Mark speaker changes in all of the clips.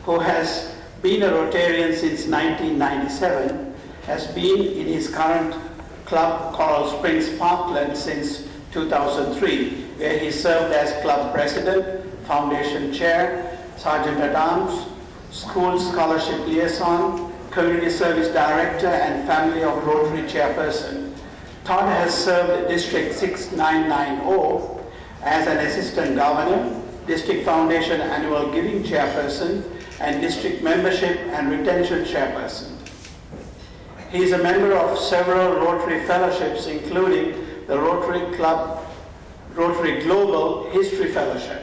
Speaker 1: who has been a Rotarian since 1997, has been in his current club, Coral Springs Parkland, since 2003, where he served as club president, foundation chair, sergeant at arms, school scholarship liaison, community service director, and family of Rotary chairperson. Todd has served District 6990 as an assistant governor, district foundation annual giving chairperson, and district membership and retention chairperson. He is a member of several Rotary fellowships, including the Rotary Club Rotary Global History Fellowship,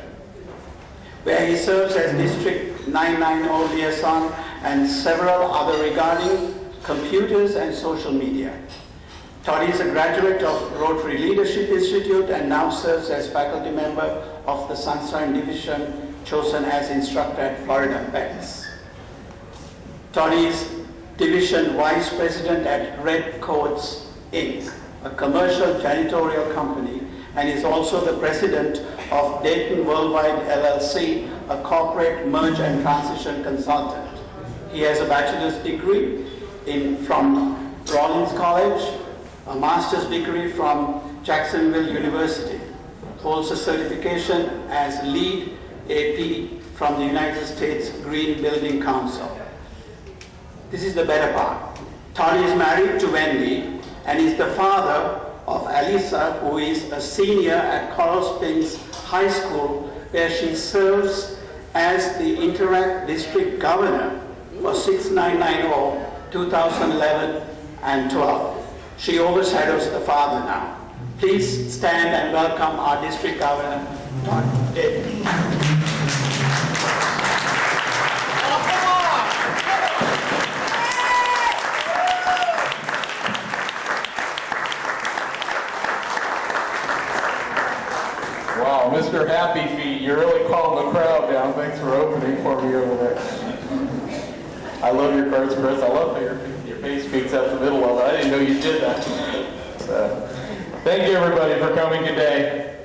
Speaker 1: where he serves as District 990 liaison, and several other regarding computers and social media. Todd is a graduate of Rotary Leadership Institute and now serves as faculty member of the Sunshine Division, chosen as instructor at Florida PEX. Todd is Division Vice President at Red Coats Inc., a commercial janitorial company, and is also the president of Dayton Worldwide LLC, a corporate merge and transition consultant. He has a bachelor's degree from Rollins College, a master's degree from Jacksonville University, holds a certification as lead AP from the United States Green Building Council. This is the better part. Todd is married to Wendy and is the father of Alisa, who is a senior at Coral Springs High School, where she serves as the Interact District Governor for 6990, 2011 and 12. She overshadows the father now. Please stand and welcome our District Governor, Todd David.
Speaker 2: Wow, Mr. Happy Feet, you're really calling the crowd down. Thanks for opening for me over there. I love your cards, Chris. I love how your face peeks out the middle of it. I didn't know you did that. So, thank you, everybody, for coming today.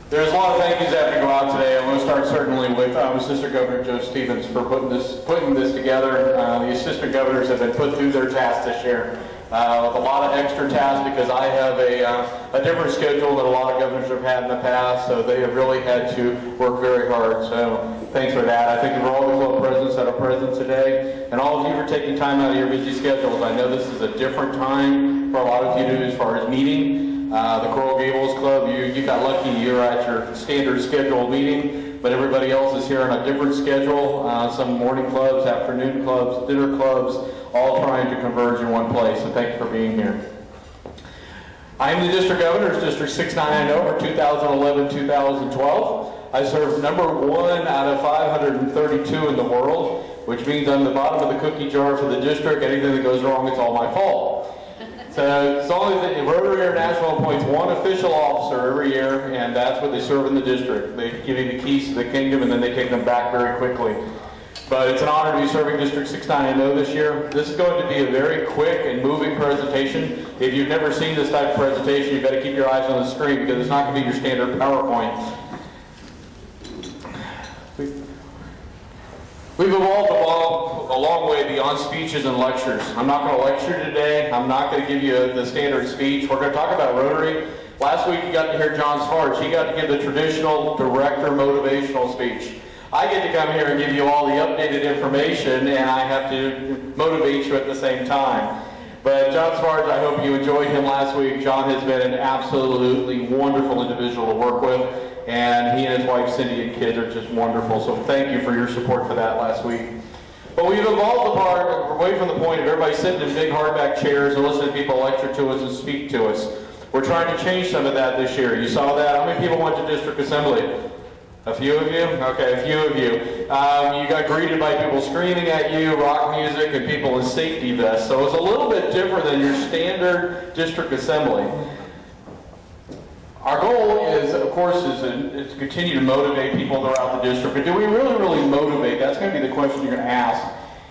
Speaker 2: There's a lot of thank yous that have to go out today. I'm going to start certainly with Assistant Governor Joe Stevens for putting this together. The assistant governors have been put through their tasks this year with a lot of extra tasks because I have a different schedule than a lot of governors have had in the past, so they have really had to work very hard. So thanks for that. I thank you for all the club presidents that are present today, and all of you for taking time out of your busy schedules. I know this is a different time for a lot of you as far as meeting. The Coral Gables Club, you got lucky, you're at your standard scheduled meeting, but everybody else is here on a different schedule. Some morning clubs, afternoon clubs, dinner clubs, all trying to converge in one place, so thank you for being here. I am the District Governor, District 6990 for 2011-2012. I served #1 out of 532 in the world, which means I'm the bottom of the cookie jar for the district. Anything that goes wrong, it's all my fault. So as long as Rotary International appoints one official officer every year, and that's what they serve in the district. They give you the keys to the kingdom, and then they take them back very quickly. But it's an honor to be serving District 6990 this year. This is going to be a very quick and moving presentation. If you've never seen this type of presentation, you've got to keep your eyes on the screen because it's not going to be your standard PowerPoint. We've evolved a long way beyond speeches and lectures. I'm not going to lecture today. I'm not going to give you the standard speech. We're going to talk about Rotary. Last week you got to hear John Sparge. He got to give the traditional director motivational speech. I get to come here and give you all the updated information, and I have to motivate you at the same time. But John Sparge, I hope you enjoyed him last week. John has been an absolutely wonderful individual to work with, and he and his wife Cindy and kids are just wonderful. So thank you for your support for that last week. But we've evolved apart away from the point of everybody sitting in big hardback chairs and listening to people lecture to us and speak to us. We're trying to change some of that this year. You saw that. How many people went to district assembly? A few of you? Okay, a few of you. You got greeted by people screaming at you, rock music, and people in safety vests. So it's a little bit different than your standard district assembly. Our goal is, of course, is to continue to motivate people throughout the district. But do we really motivate? That's going to be the question you're going to ask.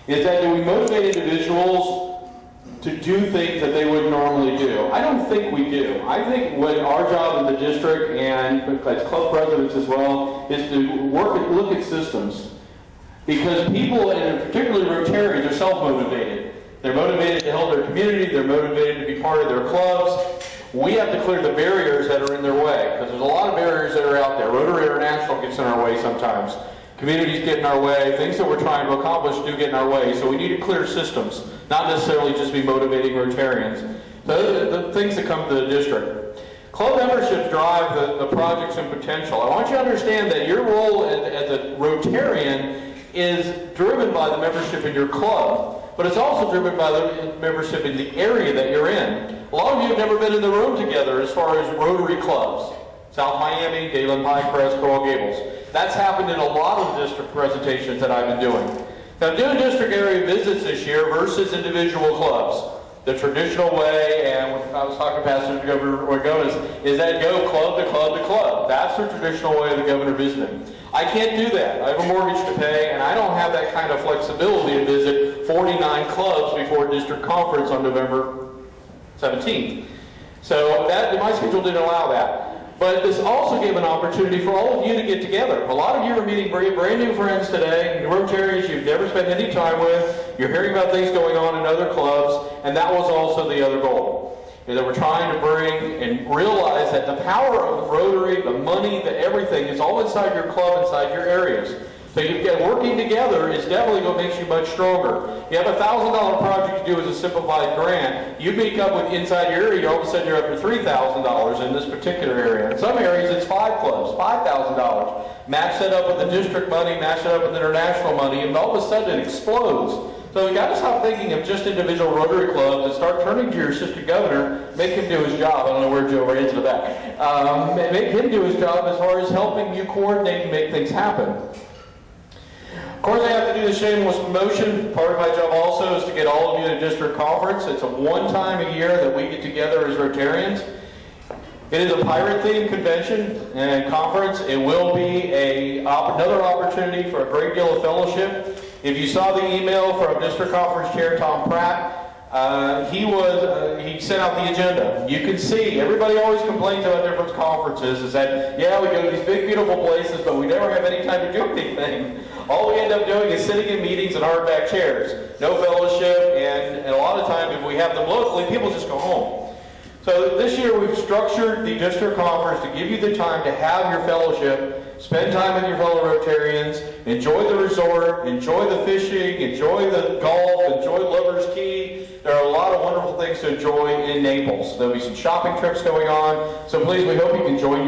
Speaker 2: Is that do we motivate individuals to do things that they would normally do. I don't think we do. I think what our job in the district and as club presidents as well is to look at systems. Because people, and particularly Rotarians, are self-motivated. They're motivated to help their community, they're motivated to be part of their clubs. We have to clear the barriers that are in their way, because there's a lot of barriers that are out there. Rotary International gets in our way sometimes. Communities get in our way. Things that we're trying to accomplish do get in our way. So we need to clear systems, not necessarily just be motivating Rotarians. So the things that come to the district. Club memberships drive the projects and potential. I want you to understand that your role as a Rotarian is driven by the membership in your club, but it's also driven by the membership in the area that you're in. A lot of you have never been in the room together as far as Rotary clubs. South Miami, Galen Pike, Crest, Coral Gables. That's happened in a lot of district presentations that I've been doing. Now, I'm doing district area visits this year versus individual clubs. The traditional way, and when I was talking to Pastor Governor Orgonis, is that go club to club to club. That's the traditional way of the governor visiting. I can't do that. I have a mortgage to pay, and I don't have that kind of flexibility to visit 49 clubs before district conference on November 17th. So my schedule didn't allow that. But this also gave an opportunity for all of you to get together. A lot of you are meeting brand new friends today, Rotarians you've never spent any time with. You're hearing about things going on in other clubs, and that was also the other goal. Is that we're trying to bring and realize that the power of Rotary, the money, the everything is all inside your club, inside your areas. So working together is definitely what makes you much stronger. You have a $1,000 project to do as a simplified grant. You make up with inside your area, all of a sudden you're up to $3,000 in this particular area. In some areas it's 5 clubs, $5,000. Match that up with the district money, match that up with international money, and all of a sudden it explodes. So you got to stop thinking of just individual Rotary clubs and start turning to your assistant governor, make him do his job. I don't know where Joe ran to the back. Make him do his job as far as helping you coordinate and make things happen. Of course, I have to do the shameless promotion. Part of my job also is to get all of you to the district conference. It's a one time a year that we get together as Rotarians. It is a pirate-themed convention and conference. It will be another opportunity for a great deal of fellowship. If you saw the email from District Conference Chair Tom Pratt, he sent out the agenda. You can see, everybody always complains about different conferences, is that, yeah, we go to these big, beautiful places, but we never have any time to do anything. All we end up doing is sitting in meetings in hardback chairs. No fellowship, and a lot of times, if we have them locally, people just go home. So this year, we've structured the district conference to give you the time to have your fellowship, spend time with your fellow Rotarians, enjoy the resort, enjoy the fishing, enjoy the golf, enjoy Lover's Key. There are a lot of wonderful things to enjoy in Naples. There'll be some shopping trips going on, so please, we hope you can join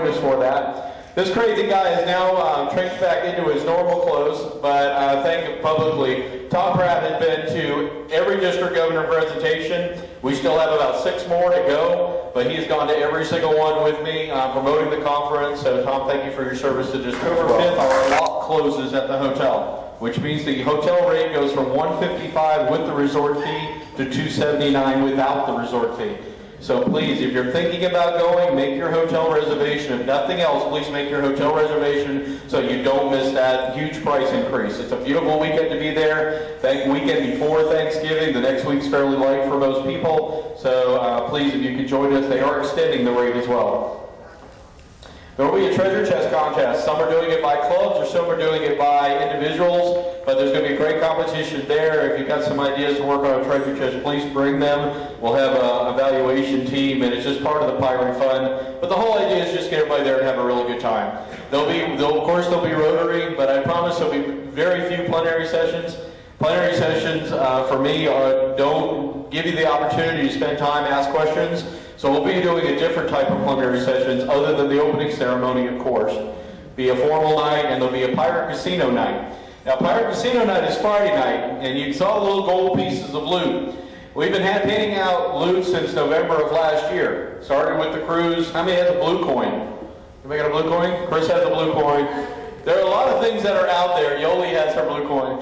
Speaker 2: us for that. This crazy guy is now trenched back into his normal clothes, but thank you publicly. Tom Pratt has been to every district governor presentation. We still have about 6 more to go, but he's gone to every single one with me, promoting the conference. So Tom, thank you for your service to district. October 5th, our lot closes at the hotel, which means the hotel rate goes from $155 with the resort fee to $279 without the resort fee. So please, if you're thinking about going, make your hotel reservation. If nothing else, please make your hotel reservation so you don't miss that huge price increase. It's a beautiful weekend to be there. Weekend before Thanksgiving. The next week's fairly light for most people. So please, if you could join us, they are extending the rate as well. There will be a treasure chest contest. Some are doing it by clubs or some are doing it by individuals, but there's going to be a great competition there. If you've got some ideas to work on a treasure chest, please bring them. We'll have an evaluation team, and it's just part of the pirate fun. But the whole idea is just get everybody there and have a really good time. Of course, there'll be Rotary, but I promise there'll be very few plenary sessions. Plenary sessions, for me, don't give you the opportunity to spend time, ask questions. So we'll be doing a different type of plenary sessions other than the opening ceremony, of course. Be a formal night, and there'll be a Pirate Casino night. Now, Pirate Casino night is Friday night, and you saw the little gold pieces of loot. We've been handing out loot since November of last year. Started with the cruise. How many has a blue coin? Anybody got a blue coin? Chris has a blue coin. There are a lot of things that are out there. Yoli has her blue coin.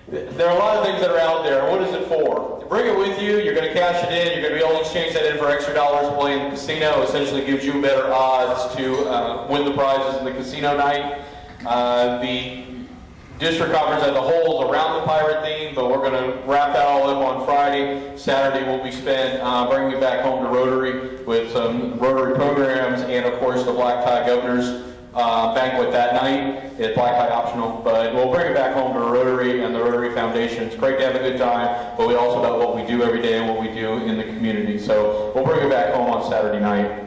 Speaker 2: There are a lot of things that are out there. What is it for? Bring it with you. You're going to cash it in. You're going to be able to exchange that in for extra dollars to play in the casino. Essentially gives you better odds to win the prizes in the casino night. The district conference as a whole is around the pirate theme, but we're going to wrap that all up on Friday. Saturday will be spent bringing it back home to Rotary with some Rotary programs and, of course, the Black Tie Governors banquet that night. It's black tie optional, but we'll bring it back home to Rotary and the Rotary Foundation. It's great to have a good time, but we also about what we do every day and what we do in the community. So we'll bring it back home on Saturday night.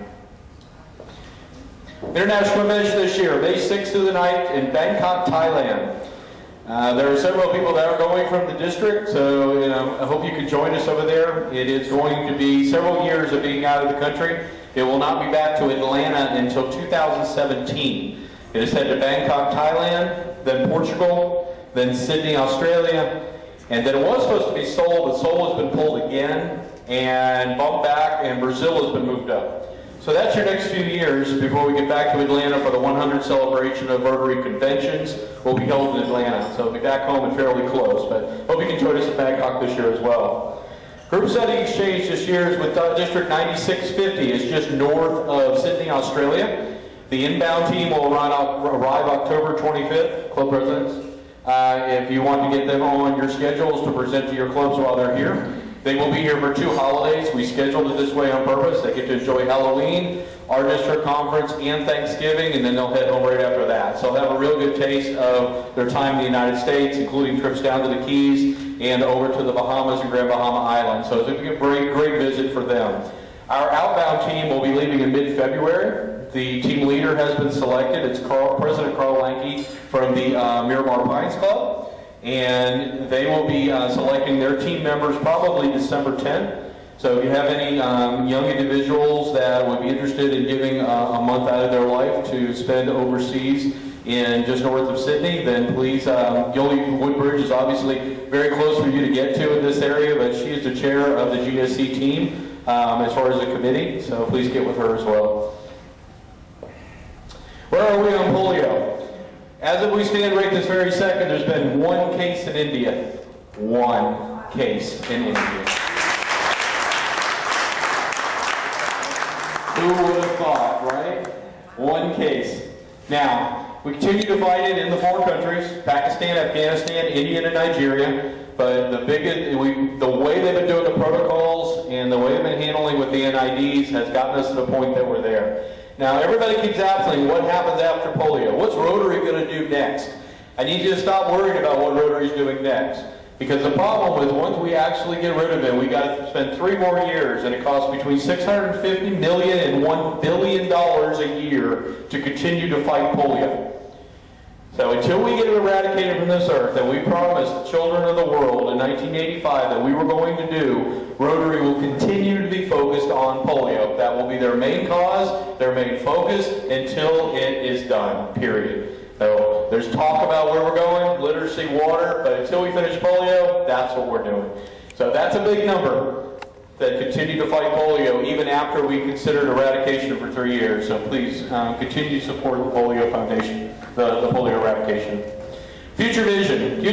Speaker 2: International Convention this year, May 6th through the 9th in Bangkok, Thailand. There are several people that are going from the district, so I hope you can join us over there. It is going to be several years of being out of the country. It will not be back to Atlanta until 2017. It is headed to Bangkok, Thailand, then Portugal, then Sydney, Australia, and then it was supposed to be Seoul, but Seoul has been pulled again and bumped back, and Brazil has been moved up. So that's your next few years before we get back to Atlanta for the 100th celebration of Rotary Conventions. Will be held in Atlanta, so we'll be back home and fairly close, but hope you can join us in Bangkok this year as well. Group study exchange this year is with District 9650. It's just north of Sydney, Australia. The inbound team will arrive October 25th, club presidents. If you want to get them on your schedules to present to your clubs while they're here. They will be here for 2 holidays. We scheduled it this way on purpose. They get to enjoy Halloween, our district conference, and Thanksgiving, and then they'll head home right after that. So they'll have a real good taste of their time in the United States, including trips down to the Keys and over to the Bahamas and Grand Bahama Islands. So it's a great visit for them. Our outbound team will be leaving in mid-February. The team leader has been selected. It's President Carl Lanke from the Miramar Pines Club. And they will be selecting their team members probably December 10th. So if you have any young individuals that would be interested in giving a month out of their life to spend overseas in just north of Sydney, then please, Yoli Woodbridge is obviously very close for you to get to in this area, but she is the chair of the GSC team as far as the committee, so please get with her as well. Where are we on polio? As of we stand right this very second, there's been 1 case in India. 1 case in India. Who would have thought, right? 1 case. Now, we continue to fight it in the 4 countries, Pakistan, Afghanistan, India, and Nigeria. But the way they've been doing the protocols and the way they've been handling with the NIDs has gotten us to the point that we're there. Now, everybody keeps asking, what happens after polio? What's Rotary going to do next? I need you to stop worrying about what Rotary is doing next. Because the problem is, once we actually get rid of it, we got to spend 3 more years, and it costs between $650 million and $1 billion a year to continue to fight polio. So until we get it eradicated from this earth, and we promised the children of the world in 1985 that we were going to do, Rotary will continue to be focused on polio. That will be their main cause, their main focus, until it is done, period. So there's talk about where we're going, literacy, water, but until we finish polio, that's what we're doing. So that's a big number that continue to fight polio even after we considered eradication for 3 years. So please continue to support the Polio Foundation, the polio eradication. Future vision.